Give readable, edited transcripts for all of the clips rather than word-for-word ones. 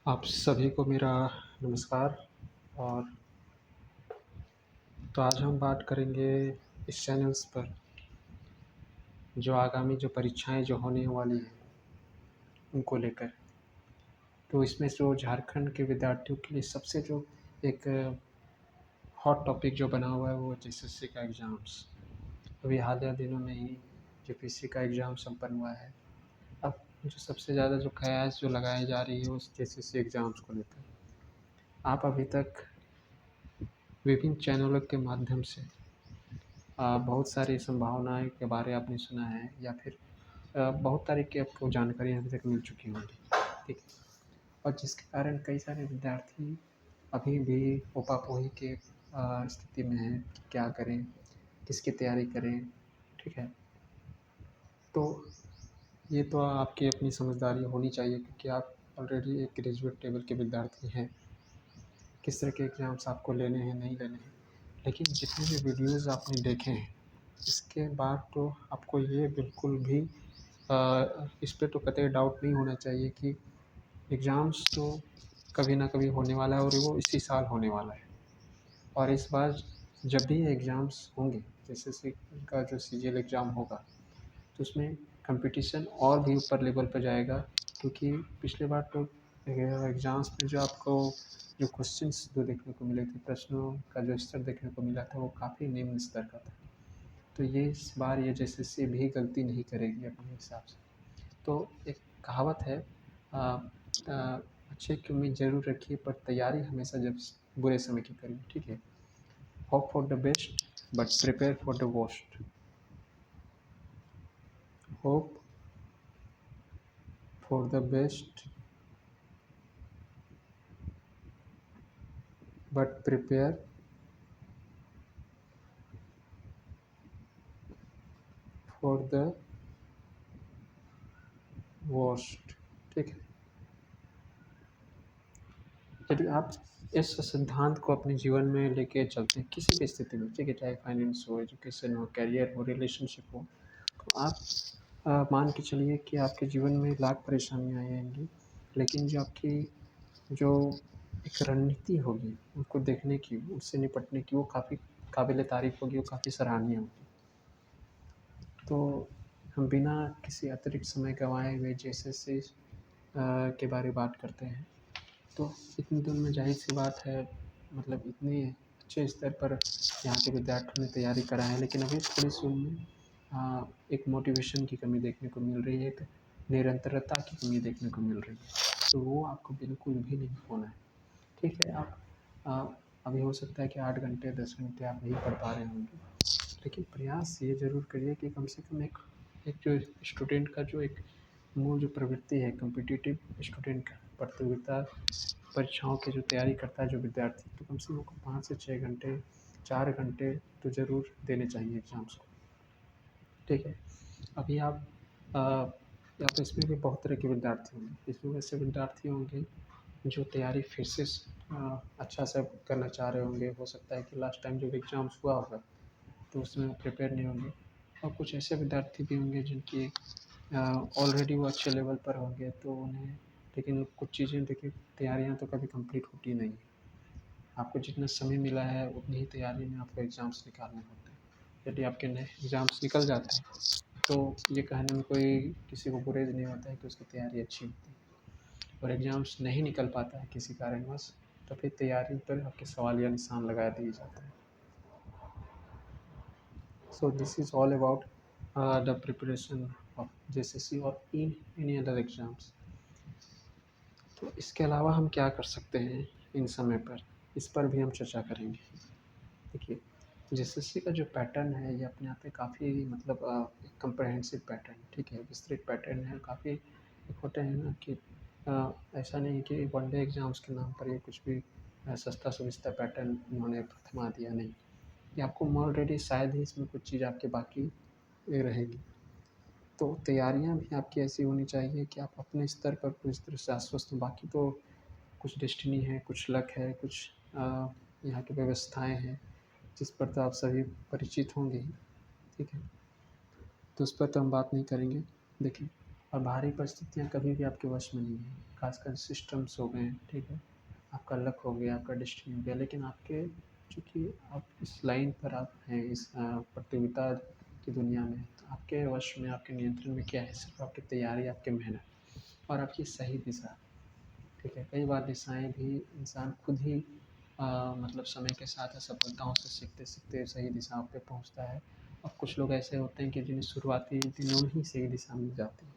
आप सभी को मेरा नमस्कार। और तो आज हम बात करेंगे इस चैनल्स पर जो आगामी जो परीक्षाएं जो होने वाली हैं उनको लेकर। तो इसमें जो झारखंड के विद्यार्थियों के लिए सबसे जो एक हॉट टॉपिक जो बना हुआ है वो जेएसएससी का एग्ज़ाम्स। अभी हालिया दिनों में ही जेपीएससी का एग्ज़ाम संपन्न हुआ है। अब जो सबसे ज़्यादा जो कयास जो लगाई जा रही है उस जेएसएससी एग्ज़ाम्स को लेकर। आप अभी तक विभिन्न चैनलों के माध्यम से बहुत सारी संभावनाएं के बारे आपने सुना है या फिर बहुत तरह की आपको जानकारी अभी तक मिल चुकी होंगी, ठीक है। और जिसके कारण कई सारे विद्यार्थी अभी भी ऊपापोही के स्थिति में हैं कि क्या करें, किसकी तैयारी करें, ठीक है। तो ये तो आपकी अपनी समझदारी होनी चाहिए क्योंकि आप ऑलरेडी एक ग्रेजुएट लेवल के विद्यार्थी हैं। किस तरह के एग्ज़ाम्स आपको लेने हैं, नहीं लेने हैं। लेकिन जितने भी वीडियोज़ आपने देखे हैं, इसके बाद तो आपको ये बिल्कुल भी इस पे तो कतई डाउट नहीं होना चाहिए कि एग्ज़ाम्स तो कभी ना कभी होने वाला है और वो इसी साल होने वाला है। और इस बार जब भी एग्ज़ाम्स होंगे, जैसे का जो सीजीएल एग्ज़ाम होगा, तो उसमें कंपटीशन और भी ऊपर लेवल पर जाएगा क्योंकि पिछले बार तो एग्ज़ाम्स में जो आपको जो क्वेश्चंस जो देखने को मिले थे, प्रश्नों का जो स्तर देखने को मिला था, वो काफ़ी निम्न स्तर का था। तो ये इस बार ये जेएसएससी भी गलती नहीं करेगी अपने हिसाब से। तो एक कहावत है, अ, अच्छे की उम्मीद ज़रूर रखिए पर तैयारी हमेशा जब बुरे समय की करिए, ठीक है। Hope for the best but prepare for the worst. Hope for the best but prepare for the worst, ठीक है। यदि आप इस सिद्धांत को अपने जीवन में लेके चलते हैं किसी भी स्थिति में, ठीक है, चाहे फाइनेंस हो, एजुकेशन हो, करियर हो, रिलेशनशिप हो, तो आप मान के चलिए कि आपके जीवन में लाख परेशानियाँ आएंगी, लेकिन जो आपकी जो एक रणनीति होगी उनको देखने की, उससे निपटने की, वो काफ़ी काबिल तारीफ़ होगी, वो काफ़ी सराहनीय होगी। तो हम बिना किसी अतिरिक्त समय गंवाए हुए जेएसएससी के बारे में बात करते हैं। तो इतनी दूर में ज़ाहिर-सी बात है, मतलब इतने अच्छे स्तर पर यहाँ के विद्यार्थियों ने तैयारी करा है, लेकिन अभी थोड़ी-सी उनमें एक मोटिवेशन की कमी देखने को मिल रही है, एक निरंतरता की कमी देखने को मिल रही है। तो वो आपको बिल्कुल भी नहीं होना है, ठीक है। आप अ, अभी हो सकता है कि 8 घंटे, 10 घंटे आप नहीं पढ़ पा रहे होंगे, लेकिन प्रयास ये ज़रूर करिए कि कम से कम एक एक जो स्टूडेंट का जो एक मूल जो प्रवृत्ति है कॉम्पिटिटिव स्टूडेंट का, प्रतियोगिता परीक्षाओं की जो तैयारी करता है जो विद्यार्थी, तो कम से कम उनको 5 से 6 घंटे, 4 घंटे तो ज़रूर देने चाहिए एग्ज़ाम्स को, ठीक है। अभी आप या तो इसमें भी बहुत तरह के विद्यार्थी होंगे, इसमें ऐसे विद्यार्थी होंगे जो तैयारी फिर से अच्छा से करना चाह रहे होंगे। हो सकता है कि लास्ट टाइम जब एग्ज़ाम्स हुआ होगा तो उसमें वो प्रिपेयर नहीं होंगे। और कुछ ऐसे विद्यार्थी भी होंगे जिनकी ऑलरेडी वो अच्छे लेवल पर होंगे, तो उन्हें, लेकिन कुछ चीज़ें देखिए, तैयारियाँ तो कभी कंप्लीट होती नहीं है। आपको जितना समय मिला है उतनी ही तैयारी में आपको एग्ज़ाम्स निकालने होते हैं। यदि आपके नए एग्ज़ाम्स निकल जाते हैं तो ये कहने में कोई किसी को गुरेज नहीं होता है कि उसकी तैयारी अच्छी होती है। और एग्ज़ाम्स नहीं निकल पाता है किसी कारणवश, तो फिर तैयारी पर आपके सवाल या निशान लगा दिए जाते हैं। So this is all about the preparation of JSSC or in any other exams. तो इसके अलावा हम क्या कर सकते हैं इन समय पर, इस पर भी हम चर्चा करेंगे। देखिए, जेएसएससी का जो पैटर्न है ये अपने आप में काफ़ी, मतलब एक कम्प्रहेंसिव पैटर्न, ठीक है, विस्तृत पैटर्न है। काफ़ी एक होते हैं ना कि ऐसा नहीं कि वनडे एग्ज़ाम्स के नाम पर ये कुछ भी सस्ता सुविस्ता पैटर्न उन्होंने थमा दिया, नहीं। ये आपको ऑलरेडी शायद ही इसमें कुछ चीज़ आपकी बाकी रहेगी। तो तैयारियाँ भी आपकी ऐसी होनी चाहिए कि आप अपने स्तर पर पूरी तरह से आश्वस्त हों। बाकी तो कुछ डेस्टिनी है, कुछ लक है, कुछ यहाँ की व्यवस्थाएँ हैं, जिस पर तो आप सभी परिचित होंगे ही, ठीक है। तो उस पर तो हम बात नहीं करेंगे। देखिए, और बाहरी परिस्थितियाँ कभी भी आपके वश में नहीं है, खासकर सिस्टम्स हो गए, ठीक है, आपका लक हो गया, आपका डेस्टिनी हो गया, लेकिन आपके चूँकि आप इस लाइन पर आप हैं, इस प्रतियोगिता की दुनिया में, तो आपके वश में, आपके नियंत्रण में क्या है? सिर्फ आपकी तैयारी, आपकी मेहनत और आपकी सही दिशा। ठीक है, कई बार दिशाएं भी इंसान खुद ही मतलब समय के साथ असफलताओं से सीखते सीखते सही दिशाओं पे पहुंचता है। और कुछ लोग ऐसे होते हैं कि जिन्हें शुरुआती दिनों में ही सही दिशा मिल जाती है।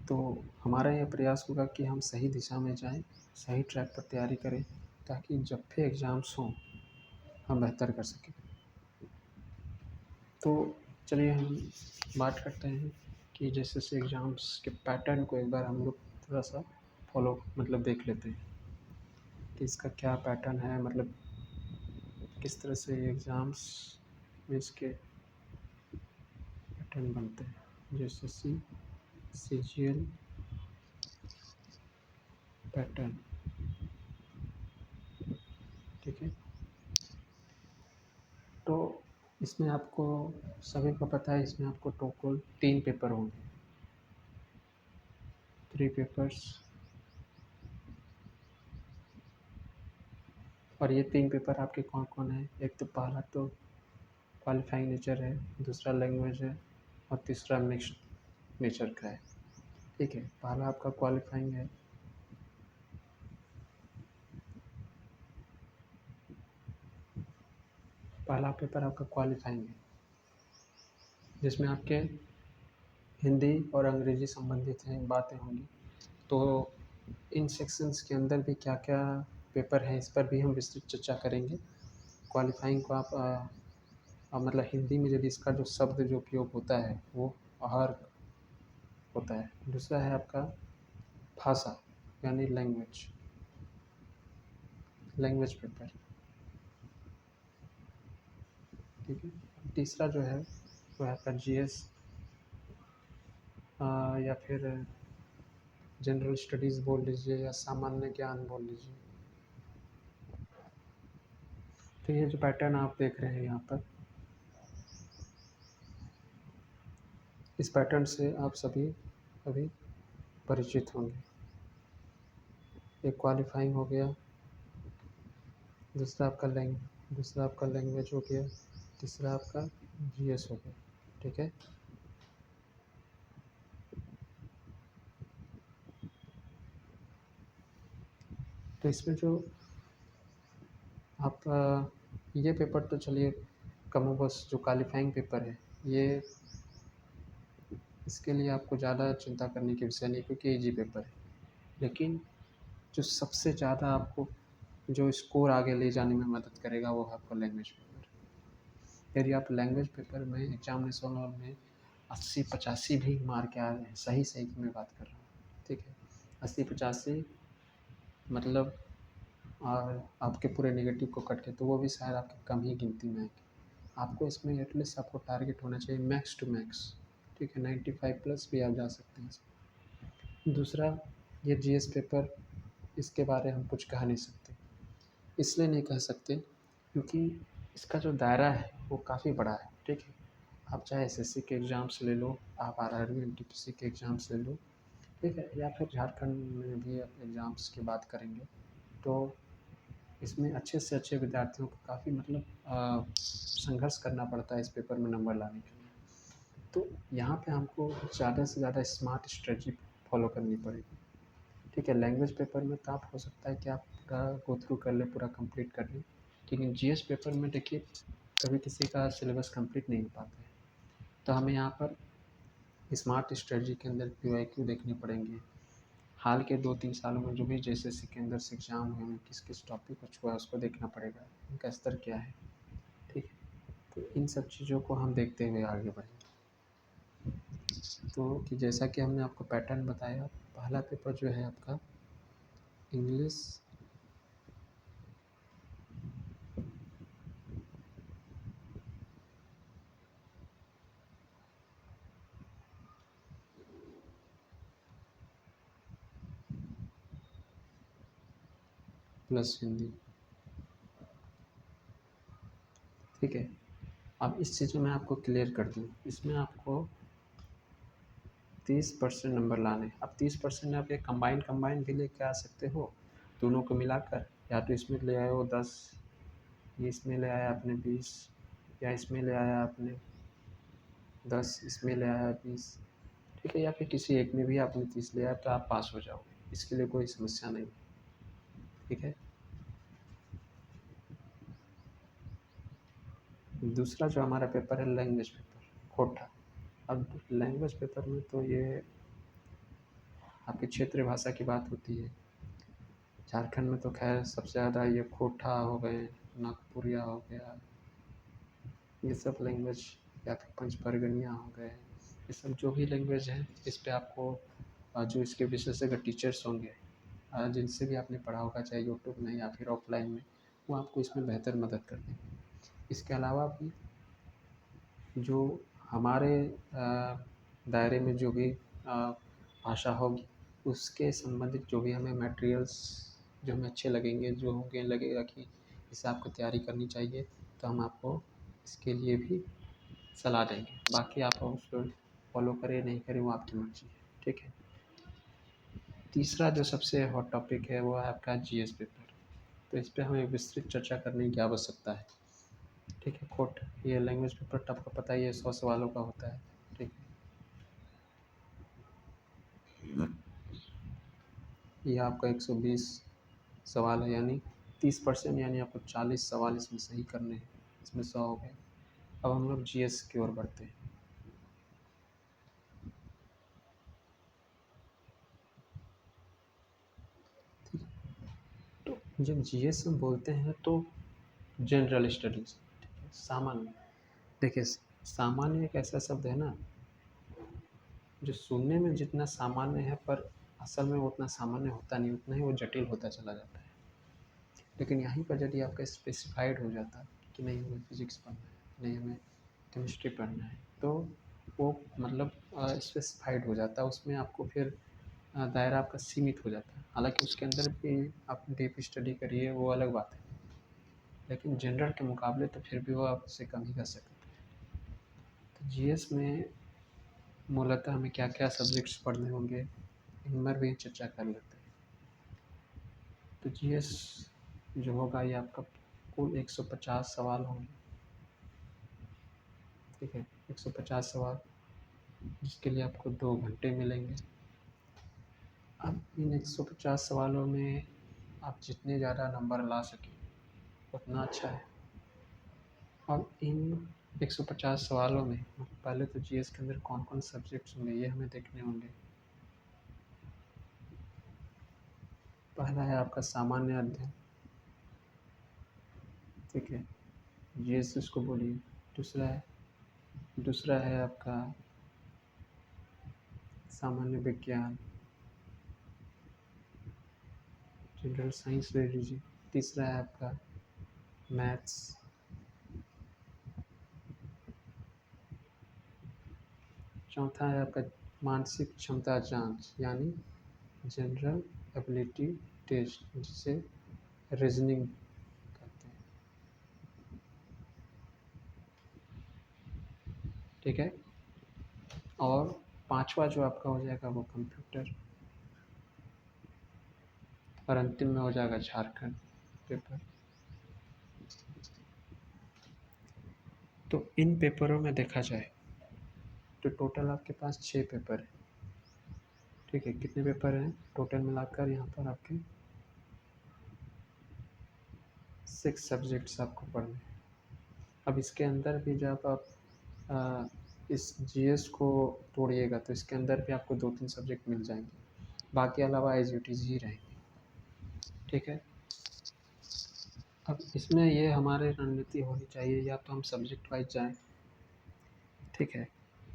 तो हमारा यह प्रयास होगा कि हम सही दिशा में जाएं, सही ट्रैक पर तैयारी करें, ताकि जब भी एग्ज़ाम्स हों हम बेहतर कर सकें। तो चलिए हम बात करते हैं कि जैसे एग्ज़ाम्स के पैटर्न को एक बार हम लोग थोड़ा सा फॉलो मतलब देख लेते हैं कि इसका क्या पैटर्न है, मतलब किस तरह से एग्ज़ाम्स में इसके पैटर्न बनते हैं। जैसे सीजीएल पैटर्न, ठीक है। तो इसमें आपको सभी को पता है, इसमें आपको टोटल 3 पेपर होंगे, 3 पेपर्स। और ये 3 पेपर आपके कौन-कौन हैं? एक तो पहला तो क्वालिफाइंग नेचर है, दूसरा लैंग्वेज है और तीसरा मिक्स्ड नेचर का है, ठीक है। पहला आपका क्वालिफाइंग है। पहला पेपर आपका क्वालिफाइंग है, जिसमें आपके हिंदी और अंग्रेजी संबंधित हैं बातें होंगी। तो इन सेक्शंस के अंदर भी क्या-क्या पेपर हैं, इस पर भी हम विस्तृत चर्चा करेंगे। क्वालिफाइंग को आप मतलब हिंदी में यदि इसका जो शब्द जो उपयोग होता है वो आहर होता है। दूसरा है आपका भाषा यानी लैंग्वेज, लैंग्वेज पेपर, ठीक है। तीसरा जो है वो है आपका जीएस या फिर जनरल स्टडीज़ बोल लीजिए या सामान्य ज्ञान बोल लीजिए। तो ये जो पैटर्न आप देख रहे हैं यहाँ पर, इस पैटर्न से आप सभी अभी परिचित होंगे। एक क्वालिफाइंग हो गया, दूसरा आपका लैंग्वेज हो गया, तीसरा आपका जीएस हो गया, ठीक है। तो इसमें जो आप ये पेपर तो चलिए कमोबस जो क्वालिफाइंग पेपर है, ये इसके लिए आपको ज़्यादा चिंता करने की विषय नहीं, क्योंकि इजी पेपर है। लेकिन जो सबसे ज़्यादा आपको जो स्कोर आगे ले जाने में मदद करेगा वो है आपका लैंग्वेज पेपर। यदि आप लैंग्वेज पेपर में एग्जामिनेशन हॉल में 80-85 भी मार के आ रहे हैं, सही सही की मैं बात कर रहा हूँ, ठीक है, 80-85 मतलब और आपके पूरे नेगेटिव को कट के, तो वो भी शायद आपकी कम ही गिनती में आएगी। आपको इसमें एटलीस्ट आपको टारगेट होना चाहिए मैक्स टू मैक्स, ठीक है, 95 प्लस भी आप जा सकते हैं इसमें। दूसरा, ये जीएस पेपर, इसके बारे हम कुछ कह नहीं सकते। इसलिए नहीं कह सकते क्योंकि इसका जो दायरा है वो काफ़ी बड़ा है, ठीक है। आप चाहे एसएससी के एग्ज़ाम्स ले लो, आप आरआरबी एनटीपीसी के एग्ज़ाम्स ले लो, ठीक है, या फिर झारखंड में भी आप एग्ज़ाम्स की बात करेंगे तो इसमें अच्छे से अच्छे विद्यार्थियों को काफ़ी मतलब संघर्ष करना पड़ता है इस पेपर में नंबर लाने के लिए। तो यहाँ पे हमको ज़्यादा से ज़्यादा स्मार्ट स्ट्रेटजी फॉलो करनी पड़ेगी, ठीक है। लैंग्वेज पेपर में तो आप हो सकता है कि आप पूरा गो थ्रू कर लें, पूरा कंप्लीट कर लें, लेकिन जीएस पेपर में देखिए कभी किसी का सिलेबस कंप्लीट नहीं हो पाता है। तो हमें यहाँ पर स्मार्ट स्ट्रेटजी के अंदर पीवाईक्यू देखने पड़ेंगे। हाल के 2-3 सालों में जो भी जेएसएससी के अंदर से एग्ज़ाम हुए हैं, किस किस टॉपिक को छुआ है उसको देखना पड़ेगा, उनका स्तर क्या है, ठीक है। तो इन सब चीज़ों को हम देखते हुए आगे बढ़ेंगे। तो कि जैसा कि हमने आपको पैटर्न बताया, पहला पेपर जो है आपका इंग्लिश प्लस हिंदी, ठीक है। अब इस चीज़ में मैं आपको क्लियर कर दूँ, इसमें आपको 30% नंबर लाने। अब 30% आप ये कंबाइन भी लेके आ सकते हो, दोनों को मिलाकर। या तो इसमें ले आए हो 10, ये इसमें ले आया आपने 20, या इसमें ले आया आपने 10, इसमें ले आया 20, ठीक है। या फिर किसी एक में भी आपने 30 ले आया तो आप पास हो जाओगे, इसके लिए कोई समस्या नहीं, ठीक है। दूसरा जो हमारा पेपर है लैंग्वेज पेपर, खोटा। अब लैंग्वेज पेपर में तो ये आपकी क्षेत्रीय भाषा की बात होती है। झारखंड में तो खैर सबसे ज़्यादा ये खोटा हो गए, नागपुरिया हो गया, ये सब लैंग्वेज, या फिर पंचपरगनिया हो गए, ये सब जो भी लैंग्वेज है इस पे आपको जो इसके विशेषज्ञ टीचर्स होंगे, जिनसे भी आपने पढ़ा होगा, चाहे यूट्यूब में या फिर ऑफलाइन में, वो आपको इसमें बेहतर मदद कर देंगे। इसके अलावा भी जो हमारे दायरे में जो भी भाषा होगी, उसके संबंधित जो भी हमें मटेरियल्स जो हमें अच्छे लगेंगे, जो होंगे, लगेगा कि इसे आपको तैयारी करनी चाहिए, तो हम आपको इसके लिए भी सलाह देंगे। बाकी आप उसको फॉलो करें नहीं करें वो आपकी मर्ज़ी है, ठीक है। तीसरा जो सबसे हॉट टॉपिक है वो है आपका जीएस पेपर। तो इस पे हमें विस्तृत चर्चा करने की आवश्यकता है, ठीक है। खोट ये लैंग्वेज पेपर तो आपको पता ही है 100 सवालों का होता है, ठीक है। ये आपका 120 सवाल है, यानी 30%, यानी आपको 40 सवाल इसमें सही करने हैं, इसमें 100 हो गए। अब हम लोग जीएस की ओर बढ़ते हैं। तो जब जीएस हम बोलते हैं तो जनरल स्टडीज़, ठीक है, सामान्य। देखिए, सामान्य एक ऐसा शब्द है ना, जो सुनने में जितना सामान्य है पर असल में वो उतना सामान्य होता नहीं, उतना ही वो जटिल होता चला जाता है। लेकिन यहीं पर यदि आपका स्पेसिफाइड हो जाता है कि नहीं हमें फिज़िक्स पढ़ना है, नहीं हमें केमिस्ट्री पढ़ना है, तो वो मतलब स्पेसिफाइड हो जाता है, उसमें आपको फिर दायरा आपका सीमित हो जाता है। हालांकि उसके अंदर भी आप डीप स्टडी करिए, वो अलग बात है, लेकिन जनरल के मुकाबले तो फिर भी वो आपसे कम ही कर सकते हैं। तो जीएस में मूलतः हमें क्या क्या सब्जेक्ट्स पढ़ने होंगे, इन पर भी चर्चा कर लेते हैं। तो जीएस जो होगा ये आपका कुल 150 सवाल होंगे, ठीक है। 150 सवाल, जिसके लिए आपको 2 घंटे मिलेंगे। अब इन 150 सवालों में आप जितने ज़्यादा नंबर ला सकें उतना अच्छा है। अब इन 150 सवालों में पहले तो जीएस के अंदर कौन कौन सब्जेक्ट्स होंगे ये हमें देखने होंगे। पहला है आपका सामान्य अध्ययन, ठीक है, जीएस इसको बोलिए। दूसरा है आपका सामान्य विज्ञान, जनरल साइंस ले लीजिए। तीसरा है आपका मैथ्स। चौथा है आपका मानसिक क्षमता जांच, यानी जनरल एबिलिटी टेस्ट, जिसे रीजनिंग कहते हैं, ठीक है। और पांचवा जो आपका हो जाएगा वो कंप्यूटर, और अंतिम में हो जाएगा झारखंड पेपर। तो इन पेपरों में देखा जाए तो टोटल आपके पास 6 पेपर है, ठीक है। कितने पेपर हैं टोटल मिलाकर, यहाँ पर आपके 6 सब्जेक्ट्स आपको पढ़ने हैं। अब इसके अंदर भी जब आप इस जीएस को तोड़िएगा तो इसके अंदर भी आपको 2-3 सब्जेक्ट मिल जाएंगे, बाकी अलावा एज इट इज़ ही रहेंगे, ठीक है। अब इसमें ये हमारी रणनीति होनी चाहिए, या तो हम सब्जेक्ट वाइज जाएँ, ठीक है,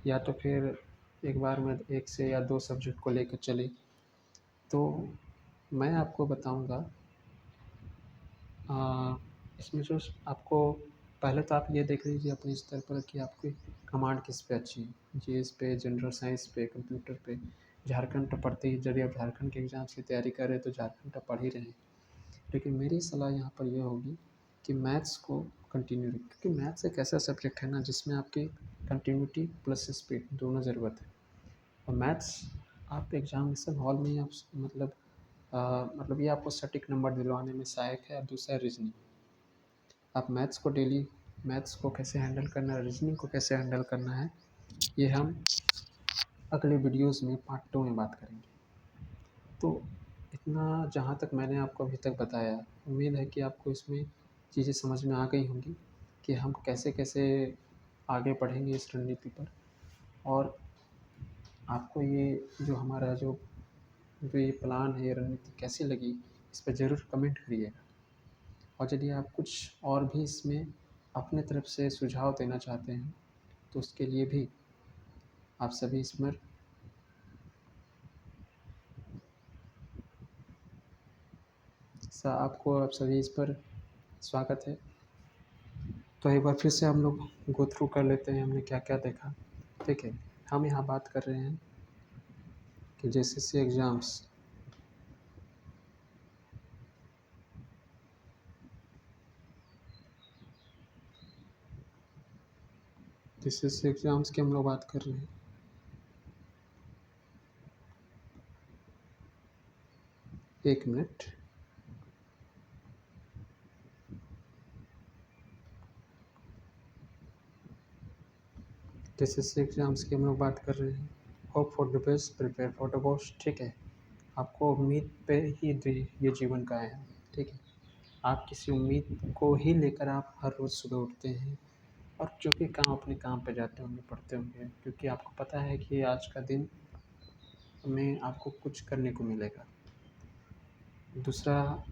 या तो फिर एक बार में एक से या 2 सब्जेक्ट को लेकर चलें। तो मैं आपको बताऊंगा इसमें जो आपको, पहले तो आप ये देख लीजिए अपने स्तर पर कि आपकी कमांड किस पे अच्छी है, जीएस पे, जनरल साइंस पे, कंप्यूटर पे। झारखंड तो पढ़ते ही, यदि आप झारखंड के एग्ज़ाम्स की तैयारी कर रहे हैं तो झारखंड तो पढ़ ही रहे हैं। लेकिन मेरी सलाह यहाँ पर यह होगी कि मैथ्स को कंटिन्यू रखें, क्योंकि मैथ्स एक ऐसा सब्जेक्ट है ना जिसमें आपकी कंटिन्यूटी प्लस स्पीड दोनों ज़रूरत है। और मैथ्स आप एग्जामिनेशन हॉल में ही आप मतलब ये आपको सटीक नंबर दिलवाने में सहायक है। और दूसरा रीजनिंग, आप मैथ्स को कैसे हैंडल करना है, रीजनिंग को कैसे हैंडल करना है, ये हम अगले वीडियोस में पार्ट 2 में बात करेंगे। तो इतना जहाँ तक मैंने आपको अभी तक बताया, उम्मीद है कि आपको इसमें चीज़ें समझ में आ गई होंगी कि हम कैसे कैसे आगे बढ़ेंगे इस रणनीति पर। और आपको ये जो हमारा जो ये प्लान है, ये रणनीति कैसी लगी, इस पर ज़रूर कमेंट करिएगा। और यदि आप कुछ और भी इसमें अपने तरफ से सुझाव देना चाहते हैं तो उसके लिए भी आप सभी इसमें आप सभी इस पर स्वागत है। तो एक बार फिर से हम लोग गो थ्रू कर लेते हैं हमने क्या क्या देखा। ठीक है, हम यहाँ बात कर रहे हैं कि जेसीसी एग्ज़ाम्स जेसीसी एग्ज़ाम्स की हम लोग बात कर रहे हैं। एक मिनट, जेसीसी एग्ज़ाम्स की हम लोग बात कर रहे हैं। Hope for the best, prepare for the worst. ठीक है, आपको उम्मीद पे ही ये जीवन का है। ठीक है, आप किसी उम्मीद को ही लेकर आप हर रोज़ सुबह उठते हैं और जो भी काम अपने काम पे जाते होंगे, पढ़ते होंगे, क्योंकि आपको पता है कि आज का दिन में आपको कुछ करने को मिलेगा। दूसरा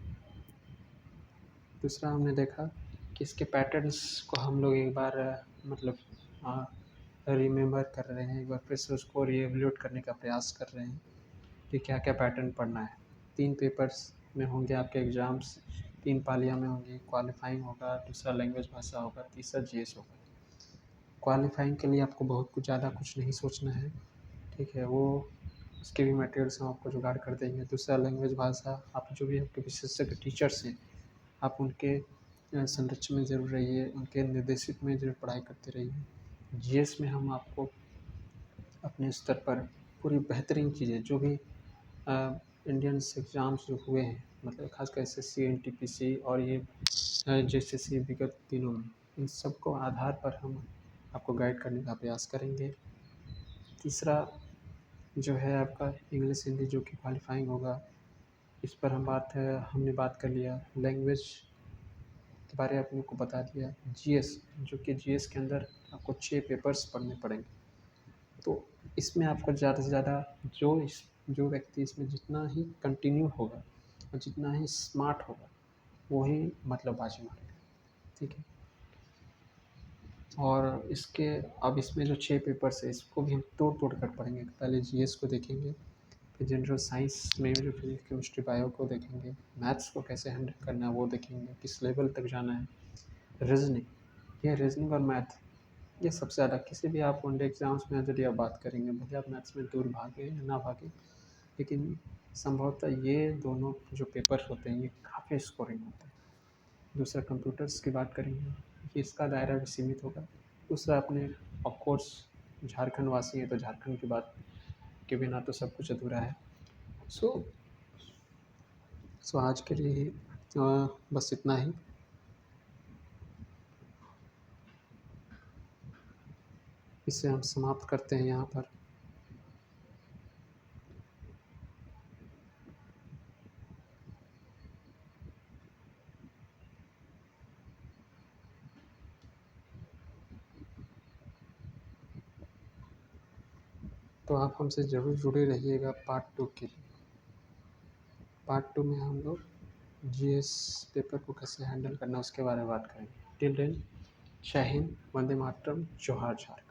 दूसरा हमने देखा कि इसके पैटर्न्स को हम लोग एक बार मतलब रिमेंबर कर रहे हैं, एक बार फिर से उसको रीएवैल्यूएट करने का प्रयास कर रहे हैं कि क्या क्या पैटर्न पढ़ना है। 3 पेपर्स में होंगे आपके एग्ज़ाम्स, 3 पालियों में होंगी। क्वालिफाइंग होगा, दूसरा लैंग्वेज भाषा होगा, तीसरा जीएस होगा। क्वालिफाइंग के लिए आपको बहुत कुछ ज़्यादा कुछ नहीं सोचना है। ठीक है, वो उसके भी मटेरियल्स हम आपको जुगाड़ कर देंगे। दूसरा लैंग्वेज भाषा, आप जो भी आपके विशेषज्ञ टीचर्स हैं, आप उनके संरक्षण में ज़रूर रहिए, उनके निर्देशित में ज़रूर पढ़ाई करते रहिए। जीएस में हम आपको अपने स्तर पर पूरी बेहतरीन चीज़ें जो भी इंडियंस एग्ज़ाम्स जो हुए हैं, मतलब खासकर एसएससी, एनटीपीसी और ये जेसीसी विगत दिनों में, इन सब को आधार पर हम आपको गाइड करने का प्रयास करेंगे। तीसरा जो है आपका इंग्लिश हिंदी जो कि क्वालिफाइंग होगा, इस पर हमने बात कर लिया। लैंग्वेज के बारे में अपने को बता दिया। जीएस, जो कि जीएस के अंदर आपको 6 पेपर्स पढ़ने पड़ेंगे। तो इसमें आपको ज़्यादा से ज़्यादा जो व्यक्ति इसमें जितना ही कंटिन्यू होगा और जितना ही स्मार्ट होगा, वो ही मतलब बाजी मारेगा। ठीक है, और अब इसमें जो 6 पेपर्स है, इसको भी हम तोड़ तोड़ कर पढ़ेंगे। पहले जीएस को देखेंगे, फिर जनरल साइंस में जो फिजिक्स केमिस्ट्री बायो को देखेंगे, मैथ्स को कैसे हैंडल करना है वो देखेंगे, किस लेवल तक जाना है। रीजनिंग और मैथ, ये सबसे ज़्यादा किसी भी आप वनडे एग्ज़ाम्स में यदि आप बात करेंगे, भले आप मैथ्स में दूर भागे या ना भागे, लेकिन संभवतः ये दोनों जो पेपर होते हैं ये काफ़ी स्कोरिंग होते हैं। दूसरा कंप्यूटर्स की बात करेंगे, ये इसका दायरा भी सीमित होगा। दूसरा अपने ऑफ कोर्स झारखंड वासी हैं तो झारखंड की बात के बिना तो सब कुछ अधूरा है। सो आज के लिए बस इतना ही। इसे हम समाप्त करते हैं यहाँ पर। तो आप हमसे ज़रूर जुड़े रहिएगा पार्ट 2 के लिए। पार्ट 2 में हम लोग जीएस पेपर को कैसे हैंडल करना उसके बारे में बात करेंगे। टिल देन, जय हिंद, वंदे मातरम, जोहार झारखंड।